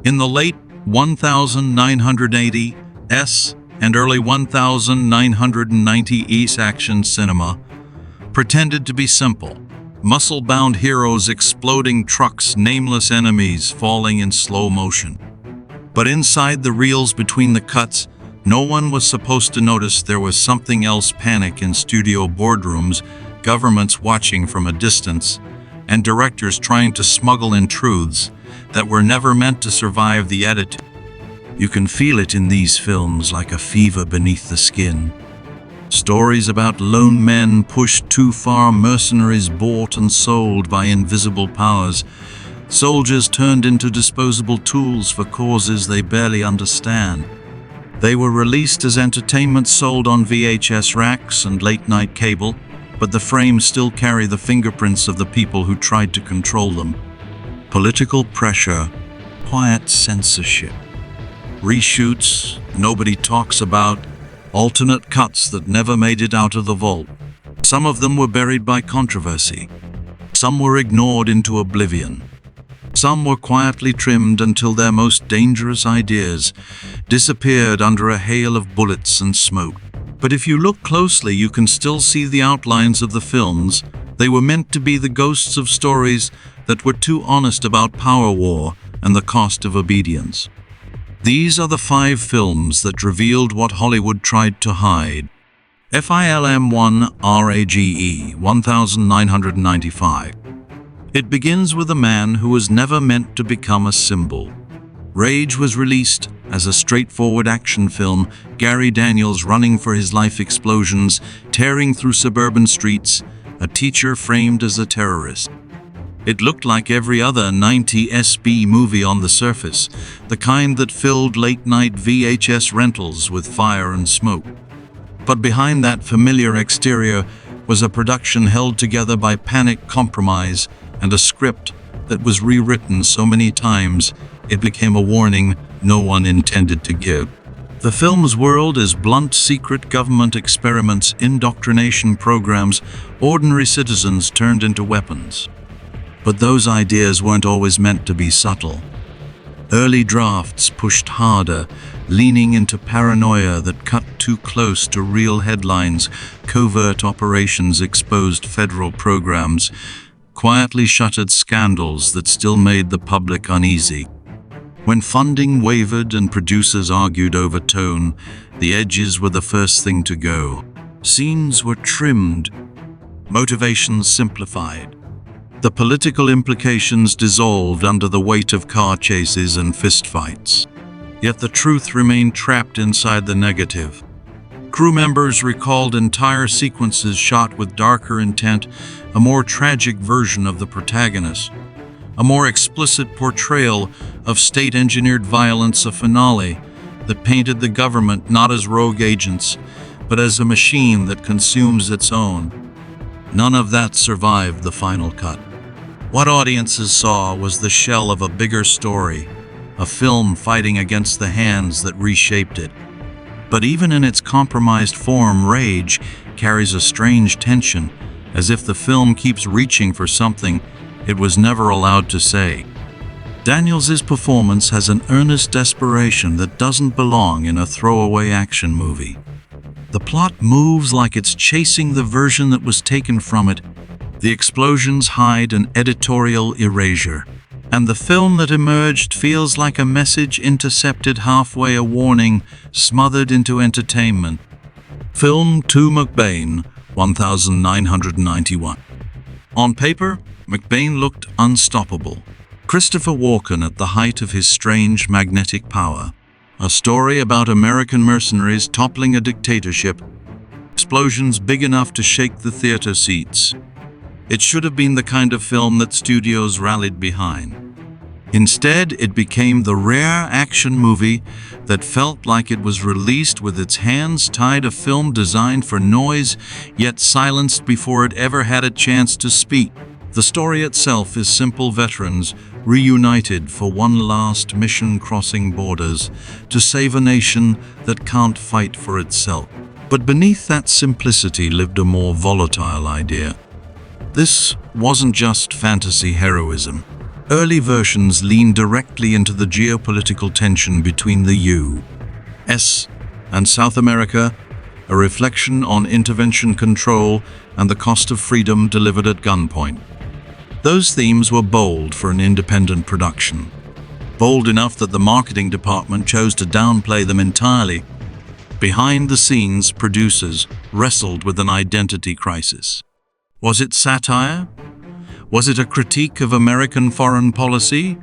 In the late 1980s and early 1990s action cinema pretended to be simple. Muscle-bound heroes exploding trucks, nameless enemies falling in slow motion. But inside the reels between the cuts, no one was supposed to notice there was something else. Panic in studio boardrooms, governments watching from a distance, and directors trying to smuggle in truths that were never meant to survive the edit. You can feel it in these films like a fever beneath the skin. Stories about lone men pushed too far, mercenaries bought and sold by invisible powers, soldiers turned into disposable tools for causes they barely understand. They were released as entertainment, sold on VHS racks and late-night cable, but the frames still carry the fingerprints of the people who tried to control them. Political pressure, quiet censorship, reshoots nobody talks about, alternate cuts that never made it out of the vault. Some of them were buried by controversy. Some were ignored into oblivion. Some were quietly trimmed until their most dangerous ideas disappeared under a hail of bullets and smoke. But if you look closely, you can still see the outlines of the films. They were meant to be the ghosts of stories that were too honest about power war and the cost of obedience. These are the 5 films that revealed what Hollywood tried to hide. Film 1 RAGE 1995. It begins with a man who was never meant to become a symbol. Rage was released as a straightforward action film, Gary Daniels running for his life, explosions, tearing through suburban streets, a teacher framed as a terrorist. It looked like every other 90s B movie on the surface, the kind that filled late-night VHS rentals with fire and smoke. But behind that familiar exterior was a production held together by panic, compromise, and a script that was rewritten so many times it became a warning no one intended to give. The film's world is blunt, secret government experiments, indoctrination programs, ordinary citizens turned into weapons. But those ideas weren't always meant to be subtle. Early drafts pushed harder, leaning into paranoia that cut too close to real headlines. Covert operations exposed federal programs, quietly shuttered scandals that still made the public uneasy. When funding wavered and producers argued over tone, the edges were the first thing to go. Scenes were trimmed, motivations simplified. The political implications dissolved under the weight of car chases and fistfights. Yet the truth remained trapped inside the negative. Crew members recalled entire sequences shot with darker intent, a more tragic version of the protagonist, a more explicit portrayal of state-engineered violence, a finale that painted the government not as rogue agents, but as a machine that consumes its own. None of that survived the final cut. What audiences saw was the shell of a bigger story, a film fighting against the hands that reshaped it. But even in its compromised form, Rage carries a strange tension, as if the film keeps reaching for something it was never allowed to say. Daniels' performance has an earnest desperation that doesn't belong in a throwaway action movie. The plot moves like it's chasing the version that was taken from it. The explosions hide an editorial erasure, and the film that emerged feels like a message intercepted halfway, a warning smothered into entertainment. Film 2 McBain 1991. On paper, McBain looked unstoppable. Christopher Walken at the height of his strange magnetic power. A story about American mercenaries toppling a dictatorship. Explosions big enough to shake the theater seats. It should have been the kind of film that studios rallied behind. Instead, it became the rare action movie that felt like it was released with its hands tied, a film designed for noise, yet silenced before it ever had a chance to speak. The story itself is simple: veterans reunited for one last mission, crossing borders to save a nation that can't fight for itself. But beneath that simplicity lived a more volatile idea. This wasn't just fantasy heroism. Early versions leaned directly into the geopolitical tension between the U.S. and South America, a reflection on intervention control and the cost of freedom delivered at gunpoint. Those themes were bold for an independent production. Bold enough that the marketing department chose to downplay them entirely. Behind the scenes, producers wrestled with an identity crisis. Was it satire? Was it a critique of American foreign policy?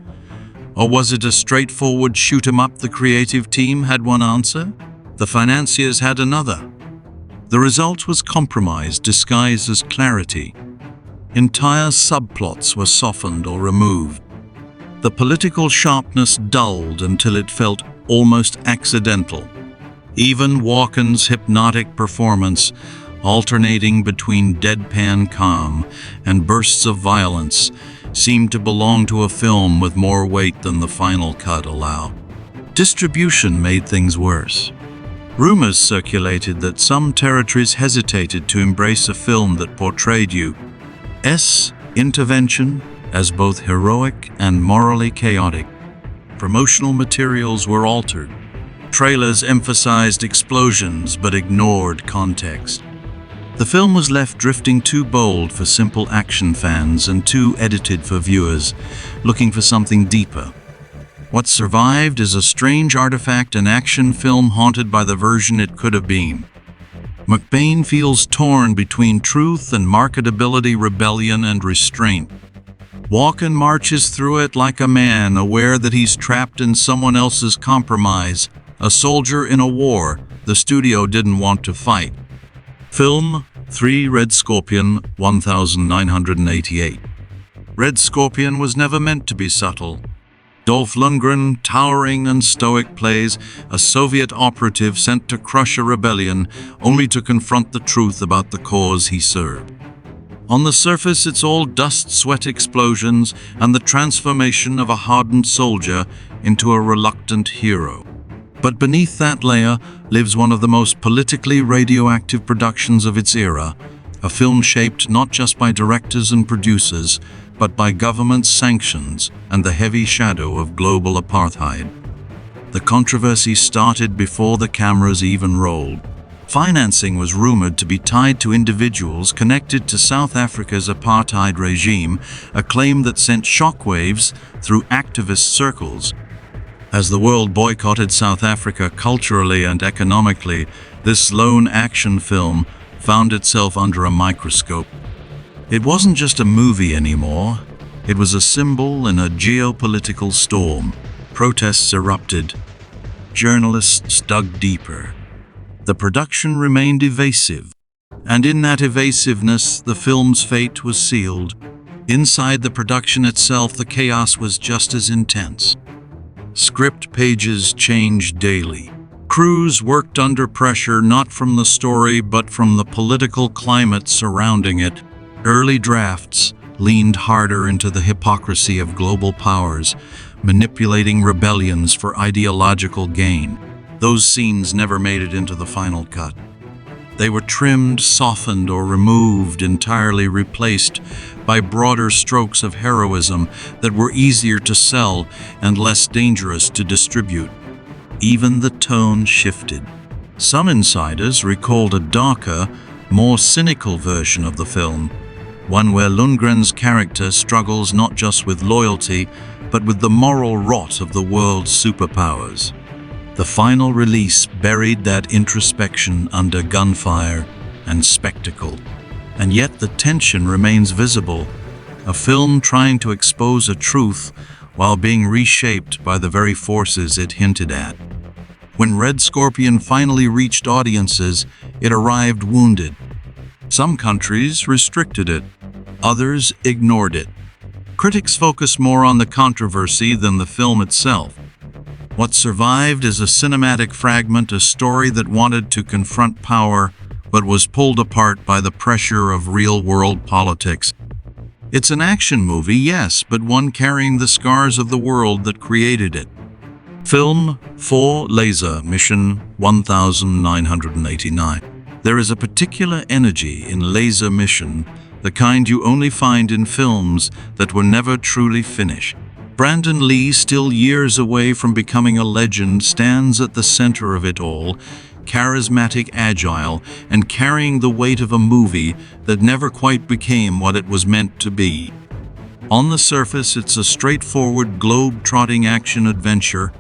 Or was it a straightforward shoot-'em-up? The creative team had one answer, the financiers had another. The result was compromise disguised as clarity. Entire subplots were softened or removed. The political sharpness dulled until it felt almost accidental. Even Walken's hypnotic performance, alternating between deadpan calm and bursts of violence, seemed to belong to a film with more weight than the final cut allowed. Distribution made things worse. Rumors circulated that some territories hesitated to embrace a film that portrayed U.S. intervention as both heroic and morally chaotic. Promotional materials were altered. Trailers emphasized explosions but ignored context. The film was left drifting too bold for simple action fans and too edited for viewers looking for something deeper. What survived is a strange artifact, an action film haunted by the version it could have been. McBain feels torn between truth and marketability, rebellion and restraint. Walken marches through it like a man aware that he's trapped in someone else's compromise, a soldier in a war the studio didn't want to fight. Film 3 Red Scorpion 1988. Red Scorpion was never meant to be subtle. Dolph Lundgren, towering and stoic, plays a Soviet operative sent to crush a rebellion only to confront the truth about the cause he served. On the surface, it's all dust, sweat, explosions, and the transformation of a hardened soldier into a reluctant hero. But beneath that layer lives one of the most politically radioactive productions of its era, a film shaped not just by directors and producers, but by government sanctions and the heavy shadow of global apartheid. The controversy started before the cameras even rolled. Financing was rumored to be tied to individuals connected to South Africa's apartheid regime, a claim that sent shockwaves through activist circles. As the world boycotted South Africa culturally and economically, this lone action film found itself under a microscope. It wasn't just a movie anymore. It was a symbol in a geopolitical storm. Protests erupted. Journalists dug deeper. The production remained evasive. And in that evasiveness, the film's fate was sealed. Inside the production itself, the chaos was just as intense. Script pages changed daily. Crews worked under pressure not from the story but from the political climate surrounding it. Early drafts leaned harder into the hypocrisy of global powers, manipulating rebellions for ideological gain. Those scenes never made it into the final cut. They were trimmed, softened, or removed, entirely replaced by broader strokes of heroism that were easier to sell and less dangerous to distribute. Even the tone shifted. Some insiders recalled a darker, more cynical version of the film, one where Lundgren's character struggles not just with loyalty, but with the moral rot of the world's superpowers. The final release buried that introspection under gunfire and spectacle. And yet the tension remains visible, a film trying to expose a truth while being reshaped by the very forces it hinted at. When Red Scorpion finally reached audiences, it arrived wounded. Some countries restricted it, others ignored it. Critics focus more on the controversy than the film itself. What survived is a cinematic fragment, a story that wanted to confront power but was pulled apart by the pressure of real-world politics. It's an action movie, yes, but one carrying the scars of the world that created it. Film 4 Laser Mission 1989. There is a particular energy in Laser Mission, the kind you only find in films that were never truly finished. Brandon Lee, still years away from becoming a legend, stands at the center of it all, charismatic, agile, and carrying the weight of a movie that never quite became what it was meant to be. On the surface, it's a straightforward, globe-trotting action adventure,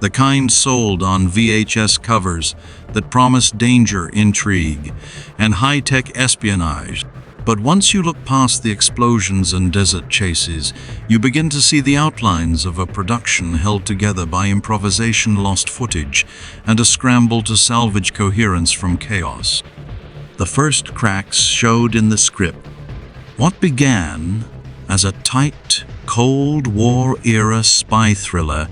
the kind sold on VHS covers that promise danger, intrigue, and high-tech espionage. But once you look past the explosions and desert chases, you begin to see the outlines of a production held together by improvisation, lost footage, and a scramble to salvage coherence from chaos. The first cracks showed in the script. What began as a tight, Cold War-era spy thriller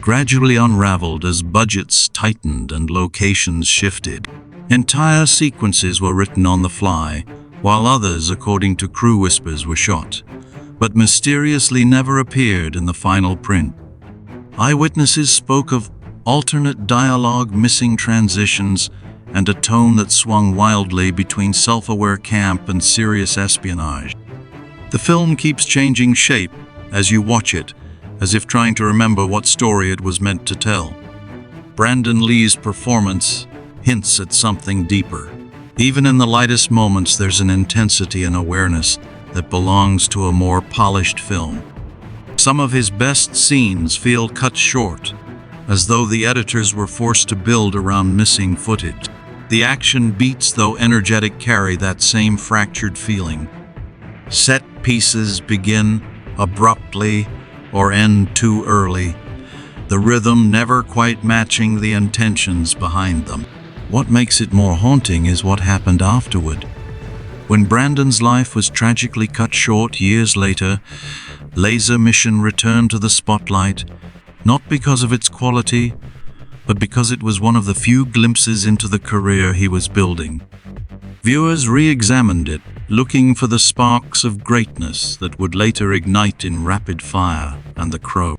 gradually unraveled as budgets tightened and locations shifted. Entire sequences were written on the fly, while others, according to crew whispers, were shot, but mysteriously never appeared in the final print. Eyewitnesses spoke of alternate dialogue, missing transitions, and a tone that swung wildly between self-aware camp and serious espionage. The film keeps changing shape as you watch it, as if trying to remember what story it was meant to tell. Brandon Lee's performance hints at something deeper. Even in the lightest moments, there's an intensity and awareness that belongs to a more polished film. Some of his best scenes feel cut short, as though the editors were forced to build around missing footage. The action beats, though energetic, carry that same fractured feeling. Set pieces begin abruptly or end too early, the rhythm never quite matching the intentions behind them. What makes it more haunting is what happened afterward. When Brandon's life was tragically cut short years later, Laser Mission returned to the spotlight, not because of its quality, but because it was one of the few glimpses into the career he was building. Viewers re-examined it, looking for the sparks of greatness that would later ignite in Rapid Fire and The Crow.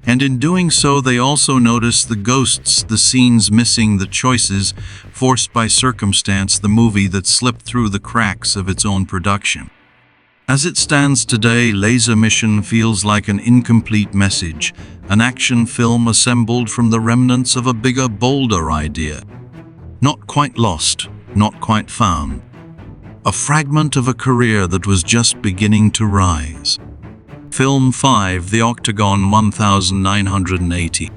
And in doing so, they also noticed the ghosts, the scenes missing, the choices forced by circumstance, the movie that slipped through the cracks of its own production. As it stands today, Laser Mission feels like an incomplete message, an action film assembled from the remnants of a bigger, bolder idea. Not quite lost, not quite found. A fragment of a career that was just beginning to rise. Film 5, The Octagon 1980.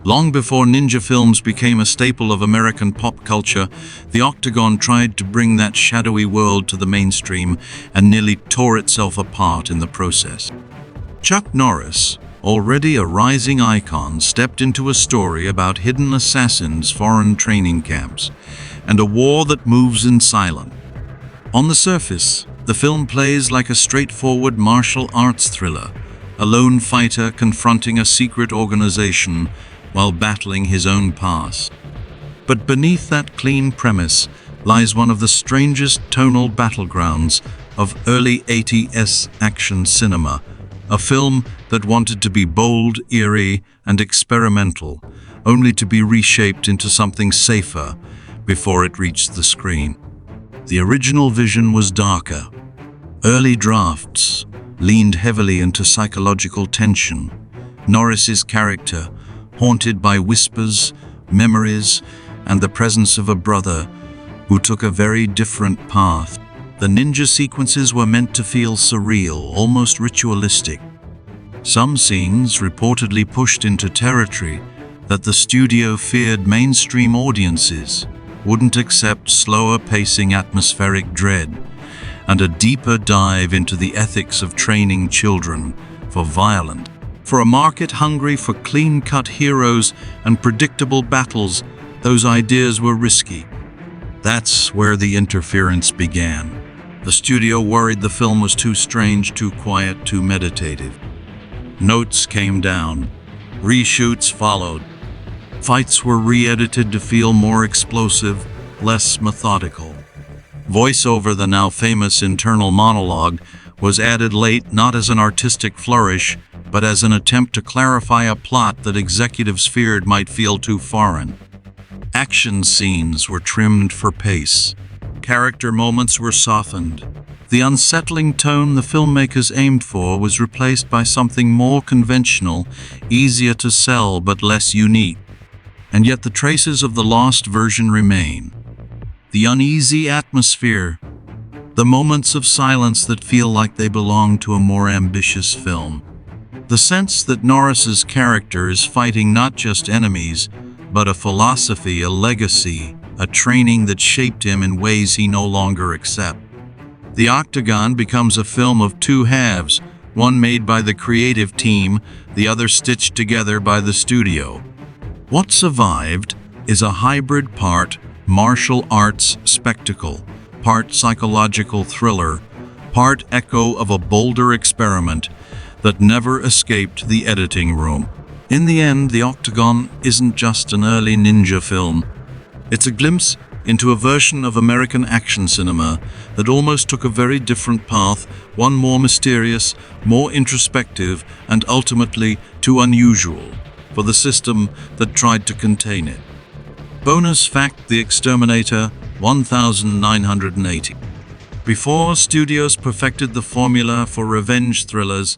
Long before ninja films became a staple of American pop culture, The Octagon tried to bring that shadowy world to the mainstream and nearly tore itself apart in the process. Chuck Norris, already a rising icon, stepped into a story about hidden assassins, foreign training camps, and a war that moves in silence. On the surface, the film plays like a straightforward martial arts thriller, a lone fighter confronting a secret organization while battling his own past. But beneath that clean premise lies one of the strangest tonal battlegrounds of early 80s action cinema, a film that wanted to be bold, eerie, and experimental, only to be reshaped into something safer before it reached the screen. The original vision was darker. Early drafts leaned heavily into psychological tension. Norris's character, haunted by whispers, memories, and the presence of a brother who took a very different path. The ninja sequences were meant to feel surreal, almost ritualistic. Some scenes reportedly pushed into territory that the studio feared mainstream audiences wouldn't accept, slower pacing, atmospheric dread, and a deeper dive into the ethics of training children for violence. For a market hungry for clean-cut heroes and predictable battles, those ideas were risky. That's where the interference began. The studio worried the film was too strange, too quiet, too meditative. Notes came down. Reshoots followed. Fights were re-edited to feel more explosive, less methodical. Voiceover, the now famous internal monologue, was added late, not as an artistic flourish, but as an attempt to clarify a plot that executives feared might feel too foreign. Action scenes were trimmed for pace. Character moments were softened. The unsettling tone the filmmakers aimed for was replaced by something more conventional, easier to sell but less unique. And yet the traces of the lost version remain. The uneasy atmosphere, the moments of silence that feel like they belong to a more ambitious film. The sense that Norris's character is fighting not just enemies, but a philosophy, a legacy, a training that shaped him in ways he no longer accepts. The Octagon becomes a film of two halves, one made by the creative team, the other stitched together by the studio. What survived is a hybrid part martial arts spectacle, part psychological thriller, part echo of a bolder experiment that never escaped the editing room. In the end, The Octagon isn't just an early ninja film. It's a glimpse into a version of American action cinema that almost took a very different path, one more mysterious, more introspective, and ultimately too unusual for the system that tried to contain it. Bonus fact: The Exterminator 1980. Before studios perfected the formula for revenge thrillers,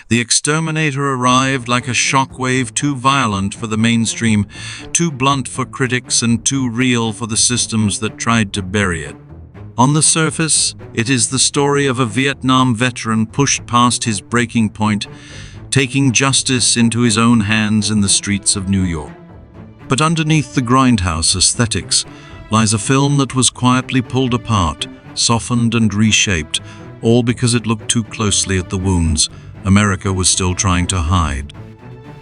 The Exterminator arrived like a shockwave, too violent for the mainstream, too blunt for critics, and too real for the systems that tried to bury it. On the surface, it is the story of a Vietnam veteran pushed past his breaking point, taking justice into his own hands in the streets of New York. But underneath the grindhouse aesthetics lies a film that was quietly pulled apart, softened and reshaped, all because it looked too closely at the wounds America was still trying to hide.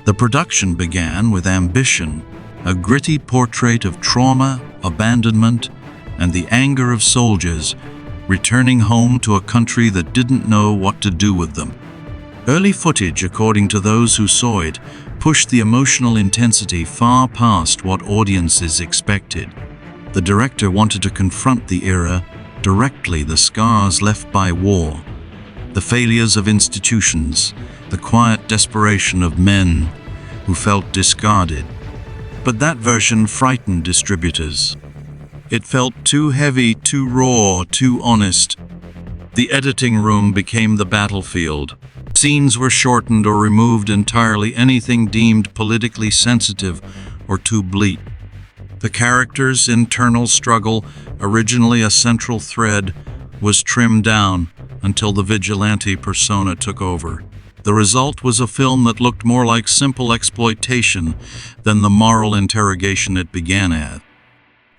The production began with ambition, a gritty portrait of trauma, abandonment, and the anger of soldiers returning home to a country that didn't know what to do with them. Early footage, according to those who saw it, pushed the emotional intensity far past what audiences expected. The director wanted to confront the era directly, the scars left by war, the failures of institutions, the quiet desperation of men who felt discarded. But that version frightened distributors. It felt too heavy, too raw, too honest. The editing room became the battlefield. Scenes were shortened or removed entirely, anything deemed politically sensitive or too bleak. The character's internal struggle, originally a central thread, was trimmed down until the vigilante persona took over. The result was a film that looked more like simple exploitation than the moral interrogation it began at.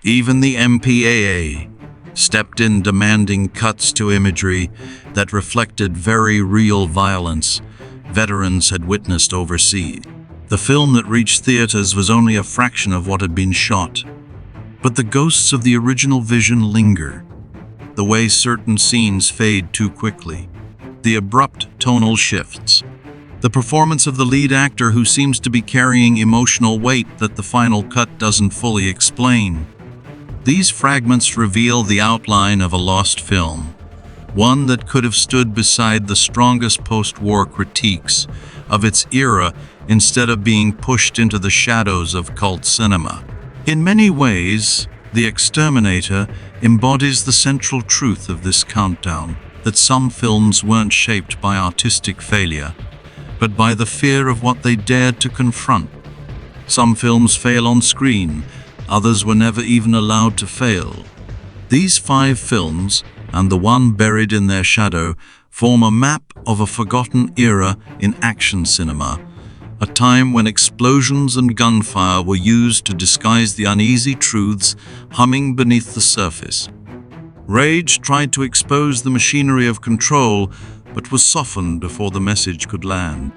Even the MPAA stepped in, demanding cuts to imagery that reflected very real violence veterans had witnessed overseas. The film that reached theaters was only a fraction of what had been shot. But the ghosts of the original vision linger. The way certain scenes fade too quickly. The abrupt tonal shifts. The performance of the lead actor, who seems to be carrying emotional weight that the final cut doesn't fully explain. These fragments reveal the outline of a lost film. One that could have stood beside the strongest post-war critiques of its era instead of being pushed into the shadows of cult cinema. In many ways, The Exterminator embodies the central truth of this countdown, that some films weren't shaped by artistic failure, but by the fear of what they dared to confront. Some films fail on screen, others were never even allowed to fail. These 5 films, and the one buried in their shadow, form a map of a forgotten era in action cinema, a time when explosions and gunfire were used to disguise the uneasy truths humming beneath the surface. Rage tried to expose the machinery of control, but was softened before the message could land.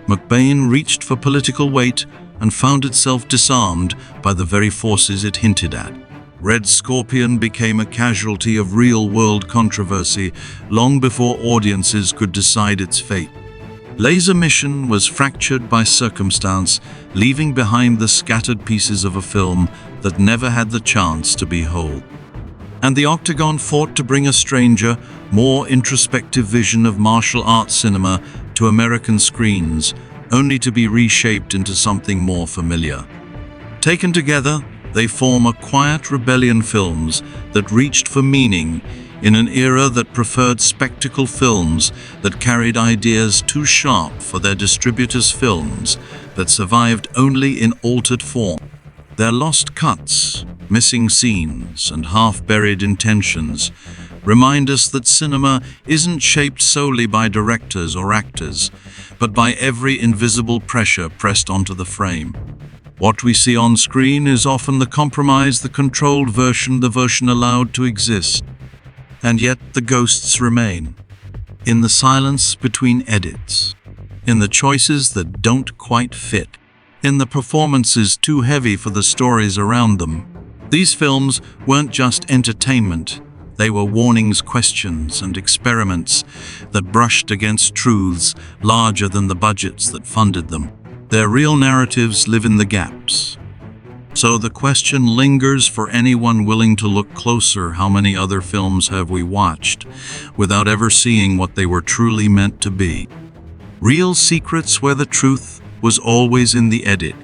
McBain reached for political weight and found itself disarmed by the very forces it hinted at. Red Scorpion became a casualty of real-world controversy long before audiences could decide its fate. Laser Mission was fractured by circumstance, leaving behind the scattered pieces of a film that never had the chance to be whole. And The Octagon fought to bring a stranger, more introspective vision of martial arts cinema to American screens, only to be reshaped into something more familiar. Taken together, they form a quiet rebellion, films that reached for meaning In an era that preferred spectacle films, that carried ideas too sharp for their distributors' films, that survived only in altered form. Their lost cuts, missing scenes, and half-buried intentions remind us that cinema isn't shaped solely by directors or actors, but by every invisible pressure pressed onto the frame. What we see on screen is often the compromise, the controlled version, the version allowed to exist. And yet the ghosts remain. In the silence between edits. In the choices that don't quite fit. In the performances too heavy for the stories around them. These films weren't just entertainment. They were warnings, questions, and experiments that brushed against truths larger than the budgets that funded them. Their real narratives live in the gaps. So the question lingers for anyone willing to look closer: how many other films have we watched without ever seeing what they were truly meant to be? Real secrets where the truth was always in the edit.